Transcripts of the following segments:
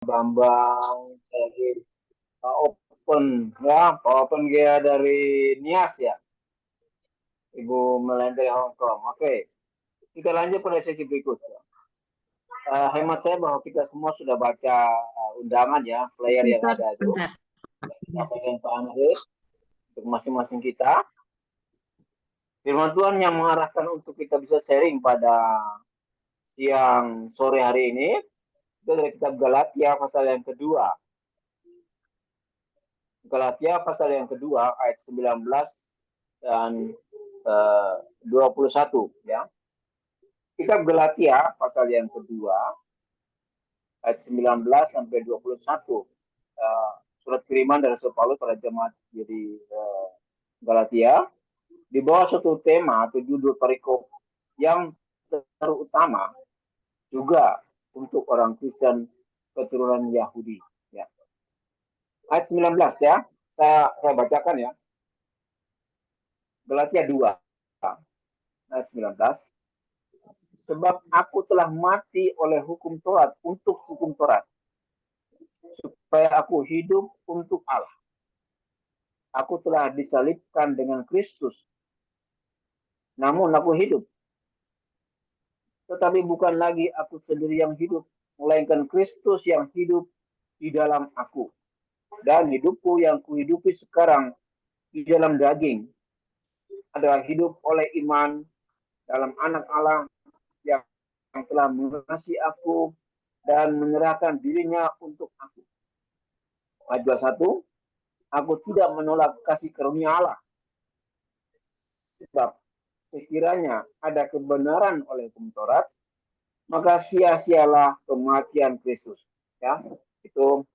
Bambang dari Open ya, Open Gia dari Nias ya, Ibu Melayan dari Hong Kong. Oke, kita lanjut pada sesi berikutnya. Hemat saya bahwa kita semua sudah baca undangan ya, player yang Bentar, ada itu. bentar. Sampaikan Pak Andre untuk masing-masing kita. Firman Tuhan yang mengarahkan untuk kita bisa sharing pada siang sore hari ini itu dari kitab Galatia pasal yang kedua. Galatia pasal yang kedua ayat 19 dan 21 ya. Kitab Galatia pasal yang kedua ayat 19 sampai 21. Surat kiriman dari Rasul Paulus pada jemaat jadi Galatia di bawah satu tema atau judul perikop yang terutama juga untuk orang Kristen keturunan Yahudi ya. Ayat 19 ya. Saya bacakan ya. Galatia 2 ayat 19. Sebab aku telah mati oleh hukum Taurat untuk hukum Taurat, supaya aku hidup untuk Allah. Aku telah disalibkan dengan Kristus, namun aku hidup. Tetapi bukan lagi aku sendiri yang hidup, melainkan Kristus yang hidup di dalam aku. Dan hidupku yang kuhidupi sekarang di dalam daging adalah hidup oleh iman dalam anak Allah yang telah mengasihi aku dan menyerahkan dirinya untuk aku. Ayat 21, aku tidak menolak kasih karunia Allah. Sebab sekiranya ada kebenaran oleh hukum Taurat, maka sia-sialah kematian Kristus. Ya, itu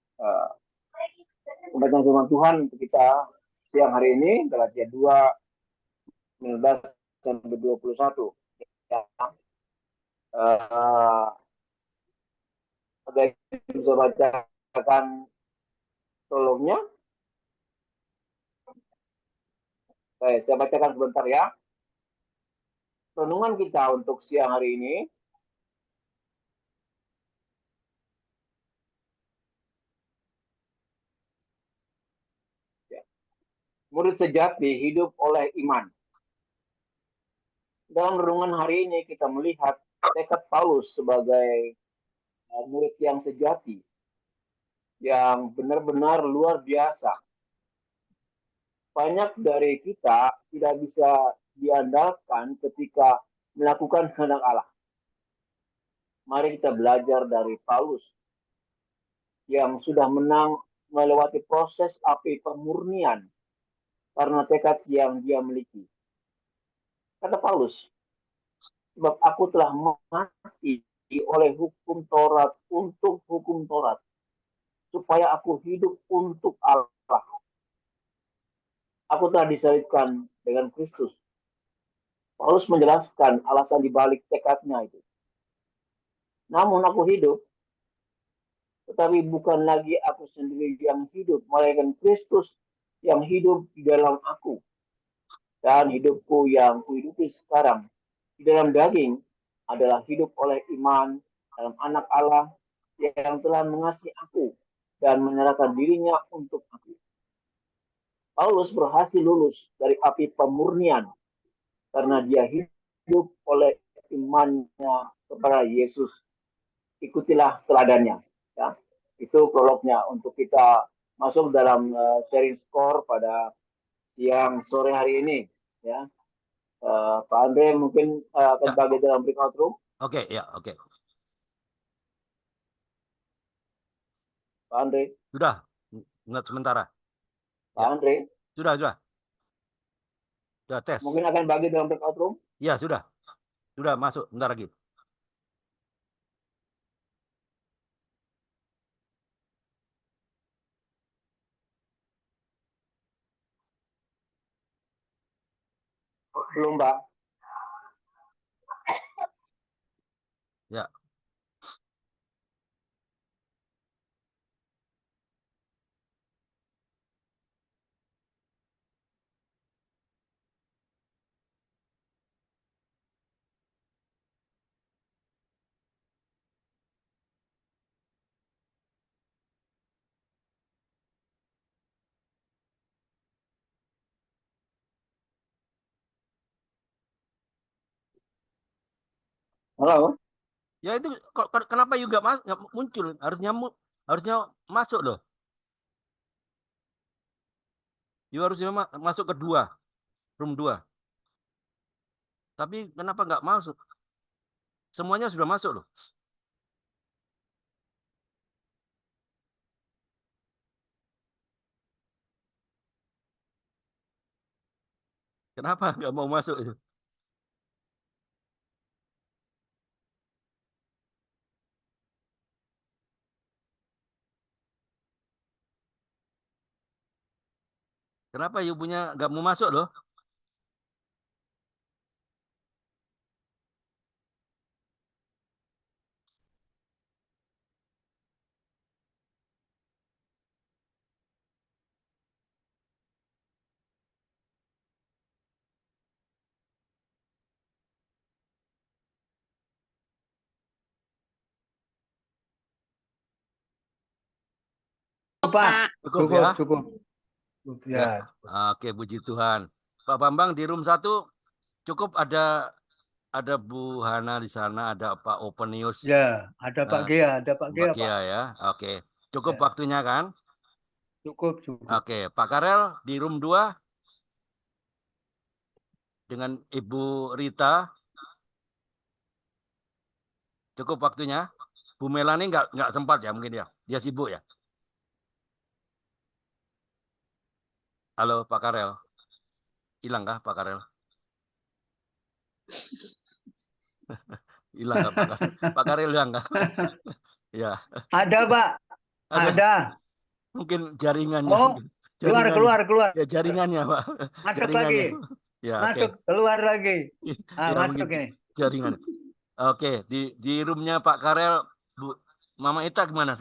pembacaan firman Tuhan untuk kita siang hari ini, Galatia 2, 19 sampai 21. Ya. Ada yang bisa bacakan tolongnya? Saya bacakan sebentar ya. Renungan kita untuk siang hari ini. Ya. Murid sejati hidup oleh iman. Dalam renungan hari ini kita melihat tekad Paulus sebagai murid yang sejati, yang benar-benar luar biasa. Banyak dari kita tidak bisa diandalkan ketika melakukan kehendak Allah. Mari kita belajar dari Paulus yang sudah menang melewati proses api pemurnian karena tekad yang dia miliki. Kata Paulus, sebab aku telah mati oleh hukum Taurat untuk hukum Taurat, supaya aku hidup untuk Allah. Aku telah disalibkan dengan Kristus. Paulus menjelaskan alasan dibalik tekadnya itu. Namun aku hidup, tetapi bukan lagi aku sendiri yang hidup, melainkan Kristus yang hidup di dalam aku. Dan hidupku yang kuhidupi sekarang di dalam daging adalah hidup oleh iman dalam anak Allah yang telah mengasihi aku dan menyerahkan dirinya untuk aku. Paulus berhasil lulus dari api pemurnian karena dia hidup oleh imannya kepada Yesus. Ikutilah teladannya. Ya. Itu prolognya untuk kita masuk dalam sharing score pada siang sore hari ini. Ya. Pak Andre mungkin akan Ya. bagi dalam breakout room. Oke, ya, oke. Pak Andre. Sudah, ingat sementara. Pak Ya, Andre. sudah, sudah. Sudah tes. Mungkin akan bagi dalam breakout room. Ya, sudah. Sudah masuk, bentar lagi. Belum, Pak. Ya. Halo? Ya itu kenapa juga nggak muncul? Harusnya masuk loh. You harusnya masuk ke room 2. Tapi kenapa nggak masuk? Semuanya sudah masuk loh. Kenapa nggak mau masuk itu? Kenapa you punya nggak mau masuk loh? Pak. Cukup ya? Cukup. Ya. Ya. Oke, puji Tuhan. Pak Bambang di room 1 cukup ada Bu Hana di sana, ada Pak Openius, Ya, ada Pak Gea, Pak Pak. Gia ya. Oke. Cukup Ya. waktunya kan? Cukup. Oke, Pak Karel di room 2 dengan Ibu Rita. Cukup waktunya. Bu Melani nggak sempat ya mungkin ya. Dia sibuk ya. Halo Pak Karel. Hilang kah Pak Karel? Hilang nggak Pak Karel? Pak Karel hilang nggak? Ya. Ada, Pak. Ada. Mungkin jaringannya. Oh, keluar. Ya jaringannya Pak. Masuk Jaringannya. lagi. Ya oke. Masuk, keluar lagi. Ya Masuk mungkin ini. jaringan. Oke, di roomnya Pak Karel, Bu Mama Ita gimana?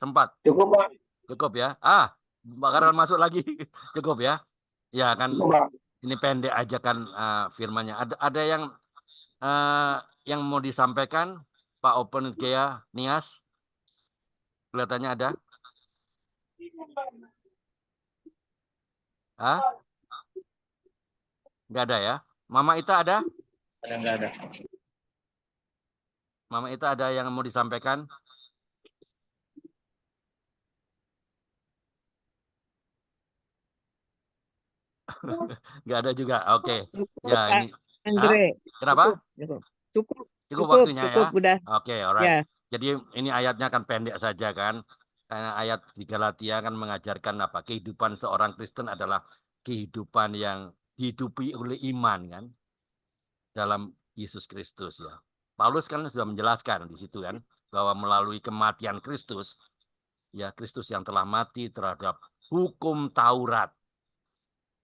Tempat? Cukup, Pak. Cukup ya. Pak Karel masuk lagi. Cukup ya. Ya kan Cukup, Pak. ini pendek aja kan firmannya. Ada yang mau disampaikan Pak Open Gea Nias? Kelihatannya ada. Hah? Nggak ada ya. Mama Ita ada? Nggak ada. Mama Ita ada yang mau disampaikan? Nggak ada juga. Oke. Ya ini. Andre. Kenapa? Cukup waktunya ya. Udah. Oke, alright. Ya. Jadi ini ayatnya kan pendek saja kan. Karena ayat di Galatia kan mengajarkan apa? Kehidupan seorang Kristen adalah kehidupan yang dihidupi oleh iman kan dalam Yesus Kristus ya. Paulus kan sudah menjelaskan di situ kan bahwa melalui kematian Kristus ya Kristus yang telah mati terhadap hukum Taurat.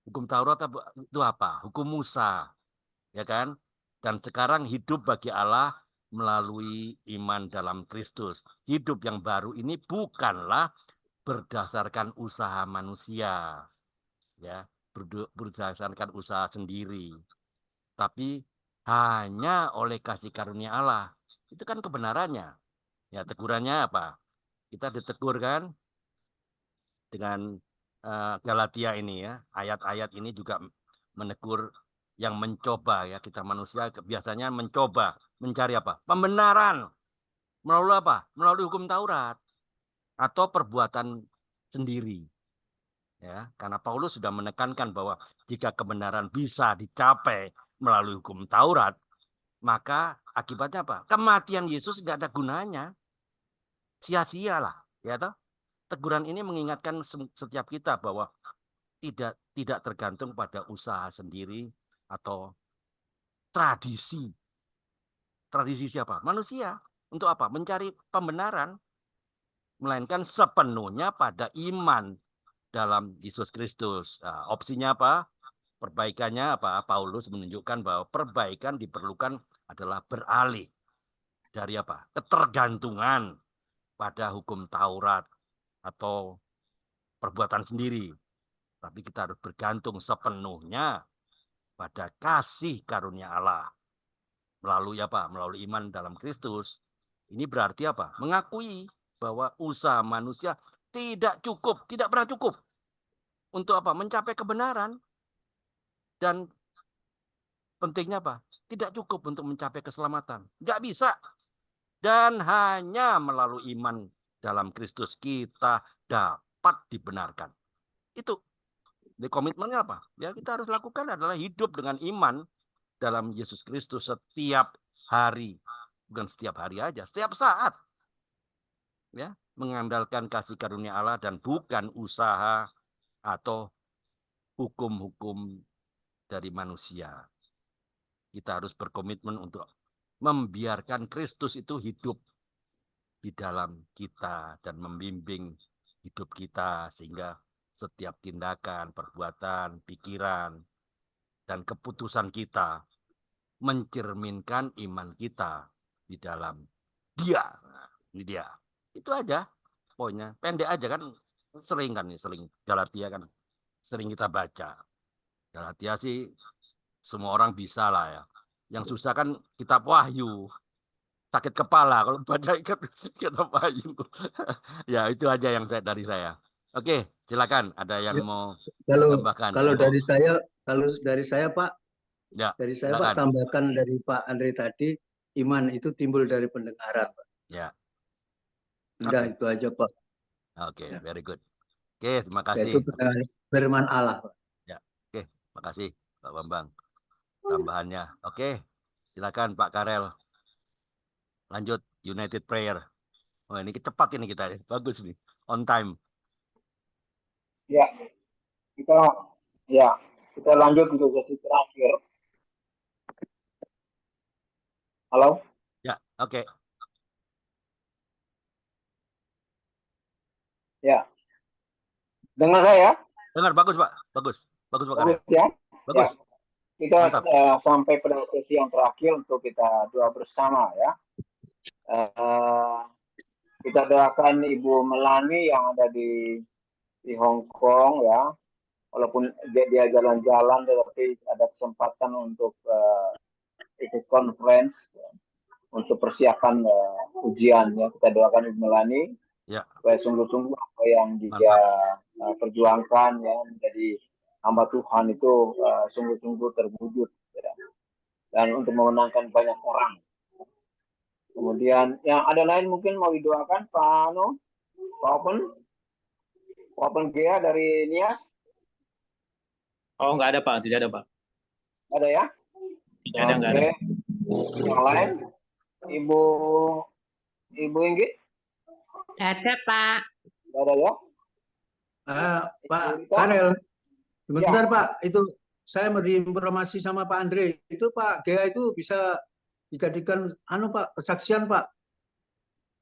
Hukum Taurat itu apa? Hukum Musa, ya kan? Dan sekarang hidup bagi Allah melalui iman dalam Kristus. Hidup yang baru ini bukanlah berdasarkan usaha manusia, ya, berdasarkan usaha sendiri, tapi hanya oleh kasih karunia Allah. Itu kan kebenarannya. Ya, tegurannya apa? Kita ditegur kan dengan Galatia ini ya. Ayat-ayat ini juga menegur yang mencoba ya, kita manusia biasanya mencoba mencari apa? Pembenaran melalui apa? Melalui hukum Taurat atau perbuatan sendiri. Ya, karena Paulus sudah menekankan bahwa jika kebenaran bisa dicapai melalui hukum Taurat, maka akibatnya apa? Kematian Yesus tidak ada gunanya. Sia-sia lah, ya toh? Teguran ini mengingatkan setiap kita bahwa tidak tergantung pada usaha sendiri atau tradisi. Tradisi siapa? Manusia. Untuk apa? Mencari pembenaran. Melainkan sepenuhnya pada iman dalam Yesus Kristus. Nah, opsinya apa? Perbaikannya apa? Paulus menunjukkan bahwa perbaikan diperlukan adalah beralih dari apa? Ketergantungan pada hukum Taurat atau perbuatan sendiri. Tapi kita harus bergantung sepenuhnya pada kasih karunia Allah. Melalui apa? Melalui iman dalam Kristus. Ini berarti apa? Mengakui bahwa usaha manusia tidak cukup, tidak pernah cukup. Untuk apa? Mencapai kebenaran. Dan pentingnya apa? tidak cukup untuk mencapai keselamatan. Nggak bisa. Dan hanya melalui iman dalam Kristus kita dapat dibenarkan. Itu. Di komitmennya apa? Ya kita harus lakukan adalah hidup dengan iman dalam Yesus Kristus setiap hari. Bukan setiap hari aja, setiap saat. Ya, mengandalkan kasih karunia Allah dan bukan usaha atau hukum-hukum dari manusia. Kita harus berkomitmen untuk membiarkan Kristus itu hidup di dalam kita dan membimbing hidup kita sehingga setiap tindakan, perbuatan, pikiran, dan keputusan kita mencerminkan iman kita di dalam Dia. Nah, ini dia. Itu aja poinnya. Pendek aja kan, sering kan nih, sering Galatia kan sering kita baca. Galatia sih semua orang bisa lah ya. Yang susah kan kitab Wahyu. Sakit kepala kalau baca kitab Wahyu. Ya itu aja yang dari saya. Oke, silakan. Ada yang Ya, mau Kalau tambahkan? kalau dari saya Pak, Ya, dari saya Pak, silakan. tambahkan dari Pak Andre tadi, iman itu timbul dari pendengaran, Pak. Ya, Udah Oke. itu aja Pak. oke, Ya. very good. Oke, terima Yaitu kasih. pendengaran firman Allah, Pak. Ya, oke, makasih Pak Bambang. Tambahannya. Oke, silakan Pak Karel. Lanjut United Prayer. Oh, ini cepat ini kita. Bagus nih. On time. Ya, kita lanjut untuk sesi terakhir. Halo? Ya, oke. Ya. Dengar saya? Dengar, bagus Pak. Bagus. Bagus Pak Karel. Bagus ya? Bagus. Ya. Kita Mantap. sampai pada sesi yang terakhir untuk kita doa bersama ya. Kita doakan Ibu Melani yang ada di Hong Kong ya. Walaupun dia jalan-jalan, tetapi ada kesempatan untuk ikut conference ya, untuk persiapan ujian ya. Kita doakan Ibu Melani Ya. supaya sungguh-sungguh apa yang dia perjuangkan ya menjadi hamba Tuhan itu sungguh-sungguh terwujud ya. Dan untuk memenangkan banyak orang. Kemudian yang ada lain mungkin mau didoakan Pak Open Gea dari Nias. Oh, nggak ada Pak, tidak ada Pak. Ada ya? Tidak ada, nggak ada. Yang lain, Ibu Inggit? Ada, Pak. Ada ya? Pak Karel, sebentar Pak, itu saya beri informasi sama Pak Andre. Itu Pak Gea itu bisa dijadikan Pak kesaksian Pak.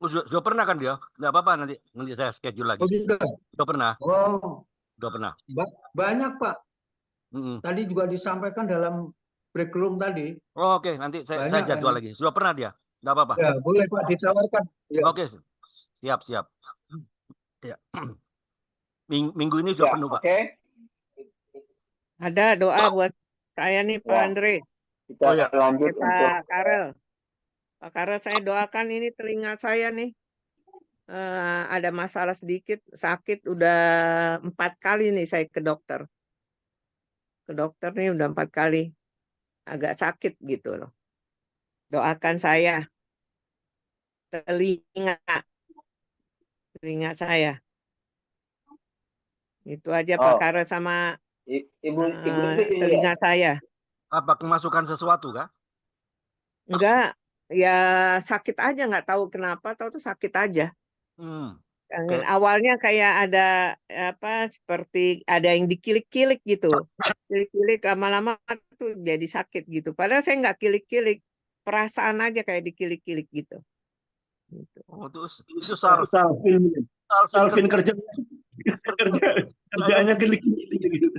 Oh, sudah pernah kan dia? Nggak apa-apa nanti saya schedule lagi. Oh, sudah. Sudah pernah. Oh, Sudah pernah. banyak Pak. Tadi juga disampaikan dalam break room tadi. Oh, oke, nanti saya jadwal lagi. Sudah pernah dia? Nggak apa-apa. Ya, boleh Pak ditawarkan. Ya. Oke, siap. Ya. Minggu ini sudah penuh Pak. Oke. Ada doa buat saya nih Pak Andre. Kita lanjut Pak Karel. Pak Karel, saya doakan ini telinga saya nih. Ada masalah sedikit, sakit udah 4 kali nih saya ke dokter. Ke dokter nih udah 4 kali. Agak sakit gitu loh. Doakan saya. Telinga saya. Itu aja Pak Karel sama Ibu telinga saya. Apa kemasukan sesuatu kah? Enggak, ya sakit aja, nggak tahu kenapa, tahu tuh sakit aja. Awalnya kayak ada seperti ada yang dikilik-kilik gitu, kilik-kilik lama-lama tuh jadi sakit gitu. Padahal saya nggak kilik-kilik, perasaan aja kayak dikilik-kilik gitu. Oh, itu Salvin kerjanya kilik-kilik gitu.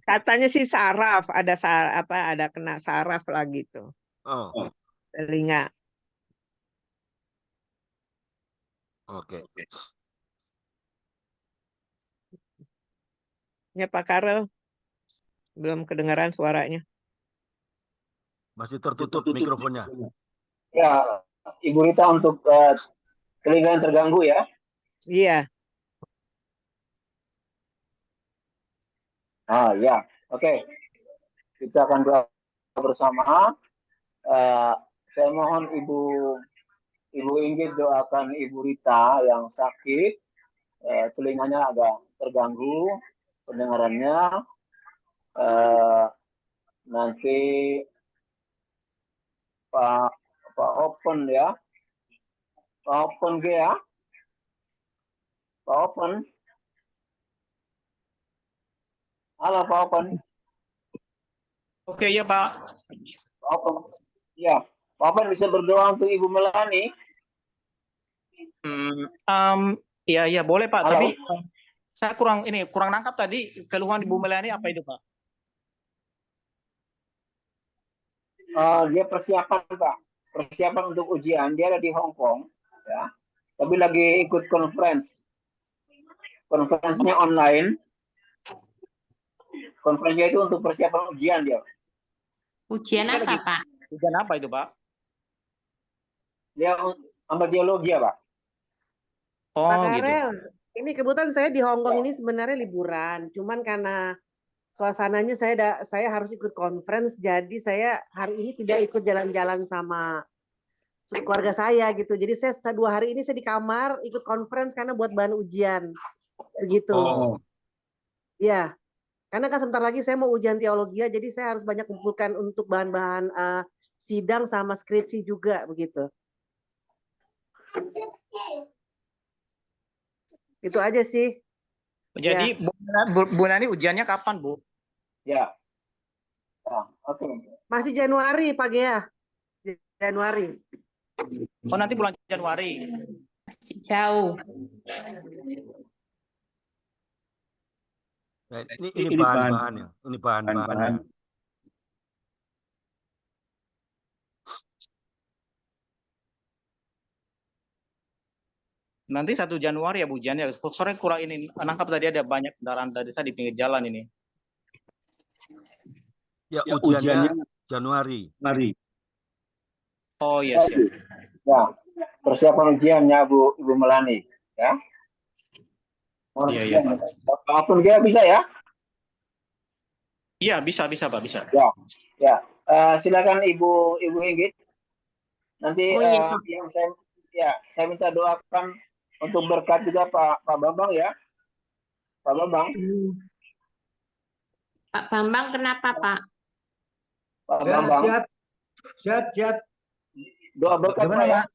Katanya sih saraf, ada kena saraf lah gitu. Oh. Telinga. Oke. Ya Pak Karel, belum kedengaran suaranya. Masih tertutup mikrofonnya. Ya, Ibu Rita untuk telinga yang terganggu ya. Iya. Ya, oke. Kita akan bersama. Saya mohon Ibu Inggit doakan Ibu Rita yang sakit, telinganya agak terganggu pendengarannya. Nanti Pak Open ya, Pak Open ya, Pak Open. Halo Pak Open. Oke ya Pak. Pak Open. Ya, Pak Open bisa berdoa untuk Ibu Melani. Iya boleh Pak. Halo. Tapi saya kurang nangkap tadi keluhan Ibu Melani apa itu Pak? Dia persiapan Pak, persiapan untuk ujian. Dia ada di Hong Kong, ya. Tapi lagi ikut konferensinya online. Konferensinya itu untuk persiapan ujian dia. Ujian apa, Pak? Ujian apa itu Pak? Dia ambil geologi ya Pak. Oh Pak gitu. Karel, ini kebetulan saya di Hong Kong ini sebenarnya liburan, cuman karena suasananya saya harus ikut conference, jadi saya hari ini tidak ikut jalan-jalan sama keluarga saya gitu. Jadi saya 2 hari ini saya di kamar ikut conference karena buat bahan ujian, begitu. Oh. Ya, karena kan sebentar lagi saya mau ujian teologi, jadi saya harus banyak kumpulkan untuk bahan-bahan sidang sama skripsi juga begitu. Itu aja sih. Jadi Bu Nani ujiannya kapan Bu? Ya. Oke. Masih Januari Pak Gea. Januari. Oh nanti bulan Januari. Masih jauh. Ini bahan-bahannya. Ini bahan-bahannya. Nanti 1 Januari ya Bu ujiannya. Sore kurang ini nangkap tadi ada banyak kendaraan tadi di pinggir jalan ini. Ya, ujiannya Januari. Oh iya siap. Ya, persiapan ujiannya Ibu Melani, ya. Iya Pak. Apapun dia bisa ya? Iya bisa Pak bisa. Ya. Silakan Ibu Inggit. Nanti yang saya minta doakan untuk berkat juga Pak Bambang ya. Pak Bambang. Pak Bambang kenapa Pak? Pak Ya, Bambang. siap. Doa berkat Gimana, ya. Pak?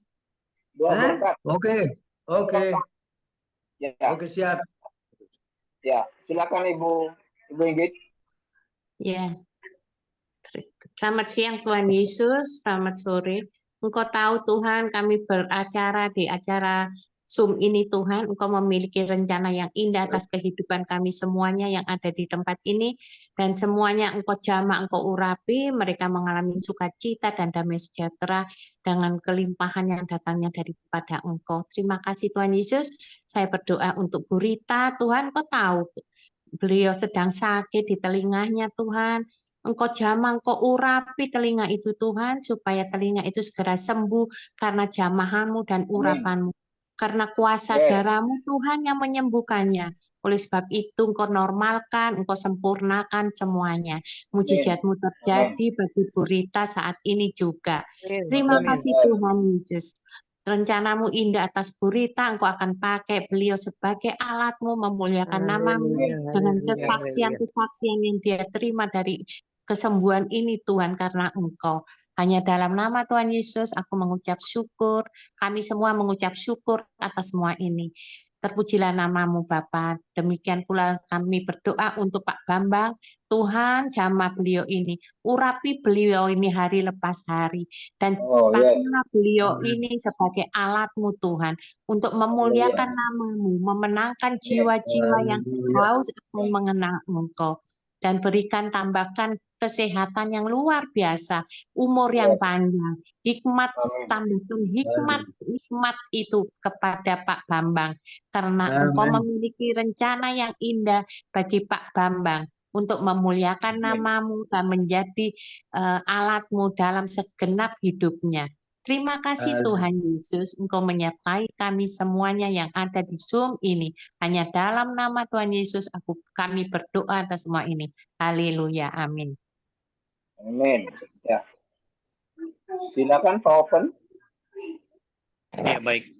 Doa berkat. Oke. Ya. Oke, siap. Ya, silakan Ibu Inggit. Ya. Selamat siang Tuhan Yesus, selamat sore. Engkau tahu Tuhan kami beracara di acara Zoom ini Tuhan, Engkau memiliki rencana yang indah atas kehidupan kami semuanya yang ada di tempat ini, dan semuanya Engkau jamah, Engkau urapi, mereka mengalami sukacita dan damai sejahtera dengan kelimpahan yang datangnya daripada Engkau. Terima kasih Tuhan Yesus, saya berdoa untuk Bu Rita, Tuhan Engkau tahu beliau sedang sakit di telinganya Tuhan. Engkau jamah, Engkau urapi telinga itu Tuhan, supaya telinga itu segera sembuh karena jamahanmu dan urapanmu. Karena kuasa darahmu Tuhan yang menyembuhkannya. Oleh sebab itu Engkau normalkan, Engkau sempurnakan semuanya. Mujizatmu terjadi bagi Bu Rita saat ini juga. Terima kasih Tuhan Yesus. Rencanamu indah atas Bu Rita, Engkau akan pakai beliau sebagai alatmu memuliakan namamu dengan kesaksian-kesaksian yang dia terima dari kesembuhan ini Tuhan karena Engkau. Hanya dalam nama Tuhan Yesus aku mengucap syukur, kami semua mengucap syukur atas semua ini. Terpujilah namamu Bapa. Demikian pula kami berdoa untuk Pak Bambang. Tuhan jamah beliau ini, urapi beliau ini hari lepas hari, dan pakailah beliau ini sebagai alatmu Tuhan untuk memuliakan namamu, memenangkan jiwa-jiwa yang haus akan mengenal Engkau, dan berikan tambahkan kesehatan yang luar biasa, umur yang panjang, hikmat, tambahkan hikmat itu kepada Pak Bambang, karena Engkau memiliki rencana yang indah bagi Pak Bambang untuk memuliakan namamu dan menjadi alatmu dalam segenap hidupnya. Terima kasih Tuhan Yesus, Engkau menyertai kami semuanya yang ada di Zoom ini. Hanya dalam nama Tuhan Yesus kami berdoa atas semua ini. Haleluya, amin. Amin. Ya. Silakan Pak Open. Ya, baik.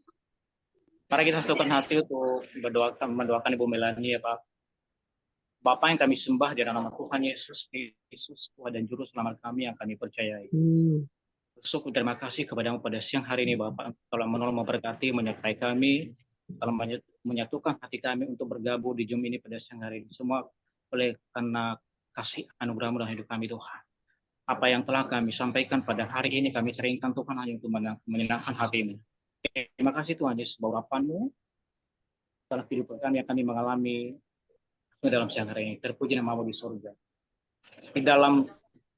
Mari kita satukan hati untuk mendoakan Ibu Melani ya Pak. Bapa yang kami sembah di dalam nama Tuhan Yesus Kristus, Tuhan dan Juru Selamat kami yang kami percayai. Syukur terima kasih kepadamu pada siang hari ini Bapak telah menolong, memberkati, menyertai kami, telah menyatukan hati kami untuk bergabung di Zoom ini pada siang hari ini. Semua oleh karena kasih anugerah-Mu dalam hidup kami Tuhan. Apa yang telah kami sampaikan pada hari ini kami seringkan Tuhan hanya untuk menyenangkan hati-Mu. Terima kasih Tuhan Yesus bahwa Urapan-Mu dalam kehidupan kami yang kami mengalami dalam siang hari ini. Terpuji nama-Mu di surga. Di dalam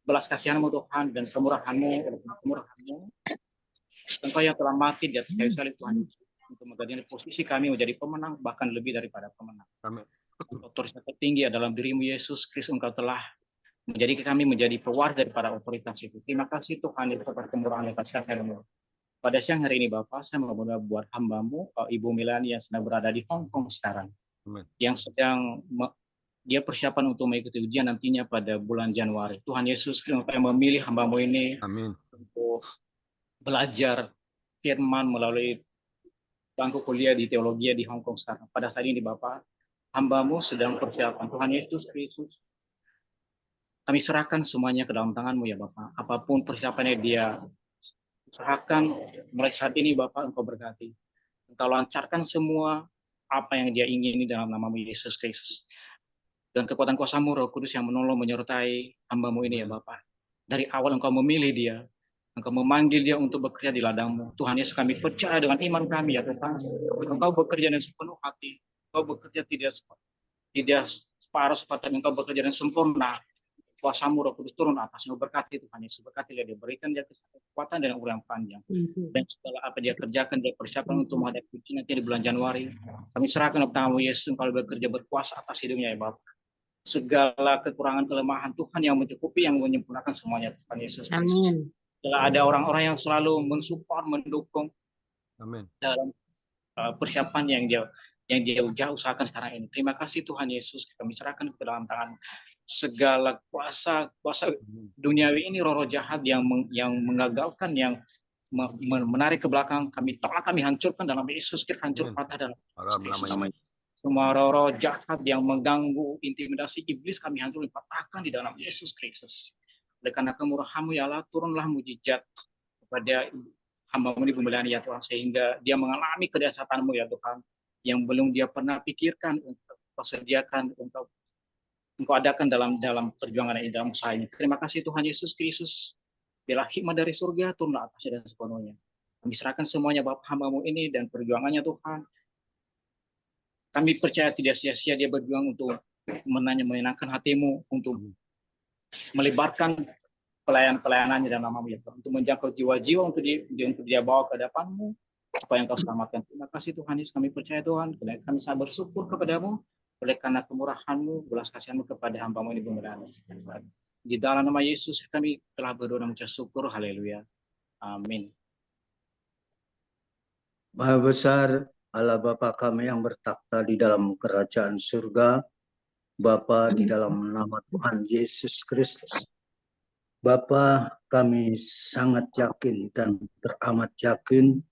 belas kasihan-Mu Tuhan dan kemurahan-Mu, Engkau yang telah mati di atas kayu salib Tuhan Yesus untuk menggantikan posisi kami menjadi pemenang, bahkan lebih daripada pemenang. Amin. Otoritas tertinggi adalah diri-Mu Yesus Kristus. Engkau telah menjadi kami menjadi pewaris daripada otoritas itu. Terima kasih Tuhan Yesus atas kemurahan dan kasih sayang-Mu. Pada siang hari ini Bapak, saya memohon buat hamba-Mu, Ibu Melani yang sedang berada di Hong Kong sekarang, yang sedang dia persiapan untuk mengikuti ujian nantinya pada bulan Januari. Tuhan Yesus yang memilih hamba-Mu ini Amin. untuk belajar firman melalui bangku kuliah di teologi di Hong Kong sekarang. Pada saat ini Bapak, hamba-Mu sedang persiapan. Tuhan Yesus Kristus, kami serahkan semuanya ke dalam tangan-Mu ya Bapak. Apapun persiapannya dia usahakan, mulai saat ini Bapak Engkau berkati. Engkau lancarkan semua apa yang dia ingini dalam nama-Mu Yesus Kristus. Dan kekuatan kuasa-Mu Roh Kudus yang menolong menyertai hamba-Mu ini ya Bapak. Dari awal Engkau memilih dia, Engkau memanggil dia untuk bekerja di ladang-Mu. Tuhan Yesus, kami percaya dengan iman kami ya Tuhan. Engkau bekerja dengan sepenuh hati. Engkau bekerja tidak separuh sepatah, Engkau bekerja dengan sempurna. Kuasa-Mu Roh Kudus turun atasnya, berkati Tuhan Yesus, berkati dia, berikan dia kekuatan dan umur yang panjang. Dan segala apa dia kerjakan, dia persiapan untuk menghadapi ujian nanti di bulan Januari. Kami serahkan kepada Tuhan Yesus, Engkau bekerja berkuasa atas hidupnya ya Bapak. Segala kekurangan kelemahan Tuhan yang mencukupi, yang menyempurnakan semuanya Tuhan Yesus Kristus. Amin. Setelah ada orang-orang yang selalu mensupport, mendukung Amin. dalam persiapan yang dia usahakan sekarang ini. Terima kasih Tuhan Yesus, kami serahkan ke dalam tangan segala kuasa duniawi ini, roh-roh jahat yang mengagalkan, yang menarik ke belakang, kami tolak, kami hancurkan dalam Yesus, hancur patah dalam Yesus. Semua roh-roh jahat yang mengganggu, intimidasi iblis, kami hancur, patahkan di dalam Yesus Kristus. Oleh karena kemurahan-Mu ya Allah, turunlah mujizat kepada hamba-Mu Ibu Melani ya Tuhan, sehingga dia mengalami kedahsyatan-Mu ya Tuhan, yang belum dia pernah pikirkan untuk persediakan, untuk Engkau adakan dalam perjuangan ini, dalam usaha ini. Terima kasih Tuhan Yesus Kristus. Bila hikmat dari surga turunlah atasnya dan sepenuhnya. Kami serahkan semuanya Bapak hamba-Mu ini dan perjuangannya Tuhan. Kami percaya tidak sia-sia dia berjuang untuk menyenangkan hati-Mu, untuk melibatkan pelayanannya dalam nama-Mu ya Tuhan, untuk menjangkau jiwa-jiwa untuk dia bawa ke hadapan-Mu, supaya Engkau selamatkan. Terima kasih Tuhan Yesus, kami percaya Tuhan, kami sangat bersyukur kepada-Mu oleh karena kemurahan-Mu, belas kasihan-Mu kepada hamba-Mu ini Melani. Di dalam nama Yesus kami telah berdoa dan mengucap syukur. Haleluya. Amin. Maha besar Allah Bapa kami yang bertakhta di dalam kerajaan surga, Bapa di dalam nama Tuhan Yesus Kristus. Bapa, kami sangat yakin dan teramat yakin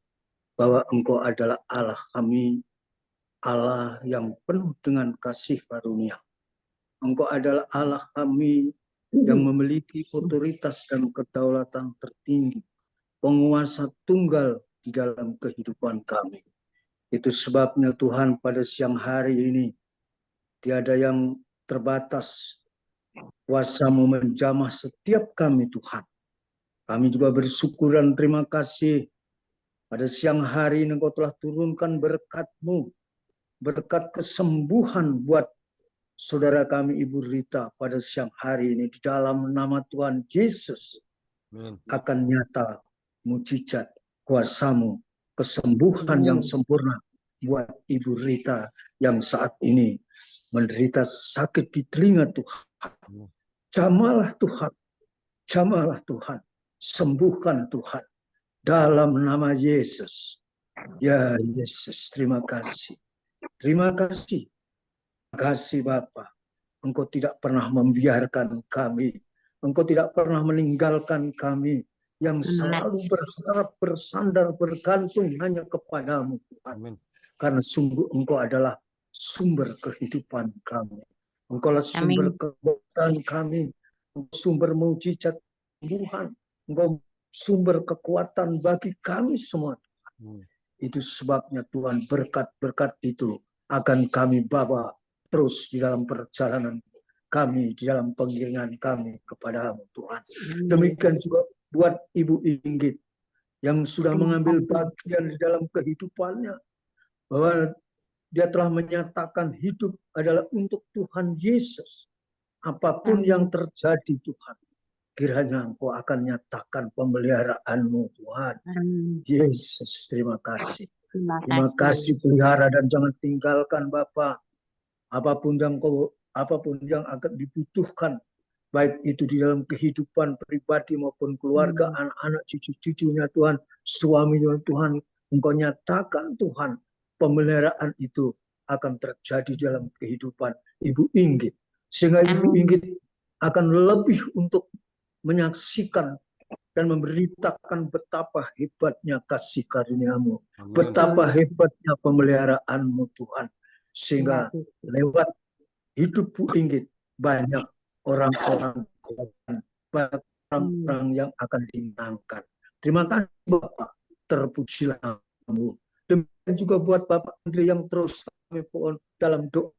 bahwa Engkau adalah Allah kami, Allah yang penuh dengan kasih karunia. Engkau adalah Allah kami yang memiliki otoritas dan kedaulatan tertinggi, penguasa tunggal di dalam kehidupan kami. Itu sebabnya Tuhan pada siang hari ini tiada yang terbatas, kuasa-Mu menjamah setiap kami Tuhan. Kami juga bersyukur dan terima kasih pada siang hari ini Engkau telah turunkan berkat-Mu, berkat kesembuhan buat saudara kami Ibu Rita pada siang hari ini. Di dalam nama Tuhan Yesus akan nyata mujizat kuasa-Mu, kesembuhan yang sempurna buat Ibu Rita yang saat ini menderita sakit di telinga Tuhan. Jamalah Tuhan, jamalah Tuhan, sembuhkan Tuhan dalam nama Yesus. Ya Yesus, terima kasih. Terima kasih. Terima kasih Bapa. Engkau tidak pernah membiarkan kami. Engkau tidak pernah meninggalkan kami, yang Amin. selalu bersandar, bergantung hanya kepadamu, Tuhan. Amin. Karena sungguh Engkau adalah sumber kehidupan kami. Engkau adalah sumber Amin. kekuatan kami, sumber mujizat Tuhan. Engkau sumber kekuatan bagi kami semua. Itu sebabnya Tuhan, berkat-berkat itu akan kami bawa terus di dalam perjalanan kami, di dalam pengiringan kami kepada-Mu, Tuhan. Demikian juga buat Ibu Inggit yang sudah mengambil bagian di dalam kehidupannya, bahwa dia telah menyatakan hidup adalah untuk Tuhan Yesus. Apapun yang terjadi, Tuhan, kiranya Engkau akan nyatakan pemeliharaan-Mu, Tuhan. Yesus, terima kasih. Terima kasih, pelihara dan jangan tinggalkan Bapa. Apapun yang akan dibutuhkan, baik itu di dalam kehidupan pribadi maupun keluarga, anak-anak, cucu-cucunya Tuhan, suaminya Tuhan, Engkau nyatakan Tuhan, pemeliharaan itu akan terjadi dalam kehidupan Ibu Inggit. Sehingga Ibu Inggit akan lebih untuk menyaksikan dan memberitakan betapa hebatnya kasih karunia-Mu, betapa hebatnya pemeliharaan-Mu, Tuhan. Sehingga lewat hidup Bu Inggit banyak orang-orang yang akan dimenangkan. Terima kasih Bapak, terpujilah Mu. Demikian juga buat Bapak Andri yang terus kami mohon dalam doa,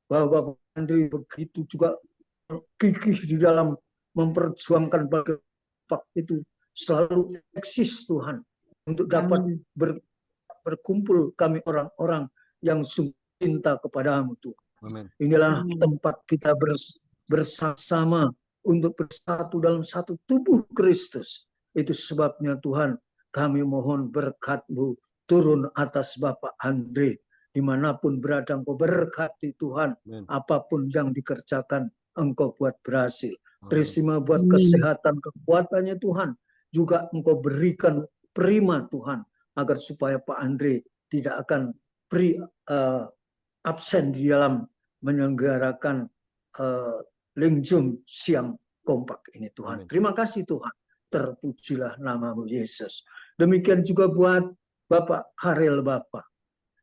bahwa Bapak Andri begitu juga gigih di dalam memperjuangkan Bapak itu selalu eksis Tuhan, untuk dapat berkumpul kami orang-orang yang sungguh cinta kepada-Mu, Tuhan. Inilah tempat kita bersama untuk bersatu dalam satu tubuh Kristus. Itu sebabnya Tuhan, kami mohon berkat-Mu turun atas Bapak Andre. Dimanapun berada Engkau berkati Tuhan. Apapun yang dikerjakan Engkau buat berhasil. Terima buat kesehatan, kekuatannya Tuhan. Juga Engkau berikan prima Tuhan, agar supaya Pak Andre tidak akan absen di dalam menyelenggarakan Lingjum siang kompak ini Tuhan. Terima kasih Tuhan. Terpujilah nama-Mu Yesus. Demikian juga buat Bapak Harel Bapak,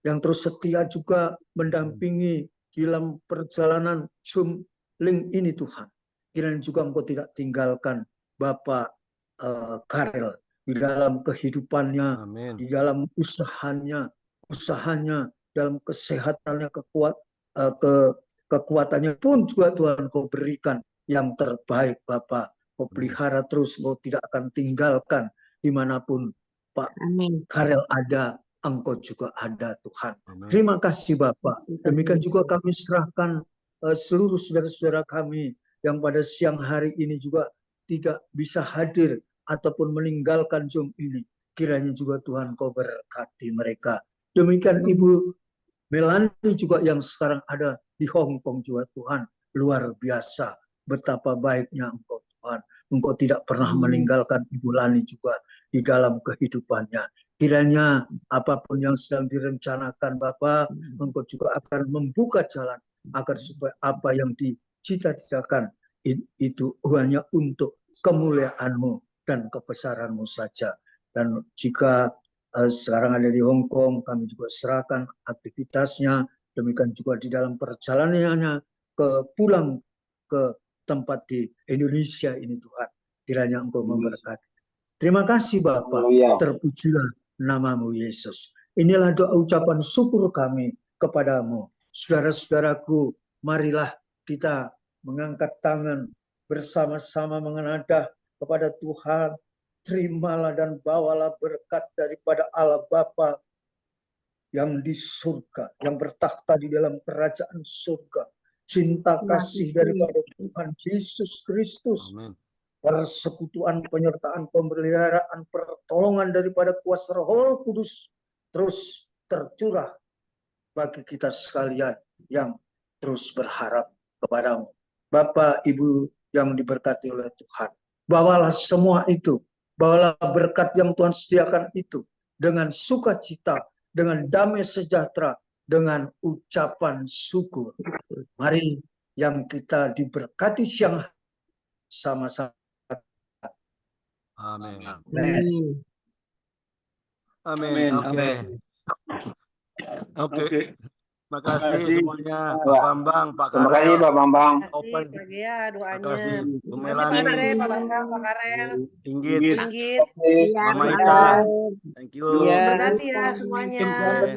yang terus setia juga mendampingi dalam perjalanan Zoom link ini Tuhan. Kiranya juga Engkau tidak tinggalkan Bapak Karel di dalam kehidupannya, di dalam usahanya, dalam kesehatannya, kekuatannya pun juga Tuhan Kau berikan yang terbaik Bapak. Kau pelihara terus, Kau tidak akan tinggalkan dimanapun Pak Karel ada, Engkau juga ada Tuhan. Terima kasih Bapak. Demikian juga kami serahkan seluruh saudara-saudara kami yang pada siang hari ini juga tidak bisa hadir ataupun meninggalkan Zoom ini. Kiranya juga Tuhan Kau berkati mereka. Demikian Ibu Melani juga yang sekarang ada di Hong Kong juga Tuhan. Luar biasa betapa baiknya Engkau Tuhan. Engkau tidak pernah meninggalkan Ibu Lani juga di dalam kehidupannya. Kiranya apapun yang sedang direncanakan Bapak, Engkau juga akan membuka jalan agar supaya apa yang dicita-citakan itu hanya untuk kemuliaan-Mu dan kebesaran-Mu saja. Dan jika sekarang ada di Hong Kong, kami juga serahkan aktivitasnya, demikian juga di dalam perjalanannya pulang ke tempat di Indonesia ini Tuhan. Kiranya Engkau memberkati. Terima kasih Bapak, terpujilah nama-Mu Yesus. Inilah doa ucapan syukur kami kepadamu. Saudara-saudaraku, marilah kita mengangkat tangan bersama-sama mengenadah kepada Tuhan. Terimalah dan bawalah berkat daripada Allah Bapa yang di surga, yang bertakhta di dalam kerajaan surga. Cinta kasih daripada Tuhan Yesus Kristus. Persekutuan, penyertaan, pemeliharaan, pertolongan daripada kuasa Roh Kudus terus tercurah bagi kita sekalian yang terus berharap kepadamu. Bapak, Ibu yang diberkati oleh Tuhan, bawalah semua itu, bawalah berkat yang Tuhan sediakan itu dengan sukacita, dengan damai sejahtera, dengan ucapan syukur. Mari yang kita diberkati siang sama-sama. Amin. Amin. Amin. Oke. Oke. Terima kasih semuanya. Pak Pak. Bambang, Pak Terima kasih Karel, Pak Bambang. Open. Pak Gia Terima doanya. kasih Bu Terima kasih Pak Melani, Andre, Pak Bambang, Pak Karel, Inggit, Inggit. Iya, Mama doa. Ita. Thank you. Diberkati ya semuanya. Oke.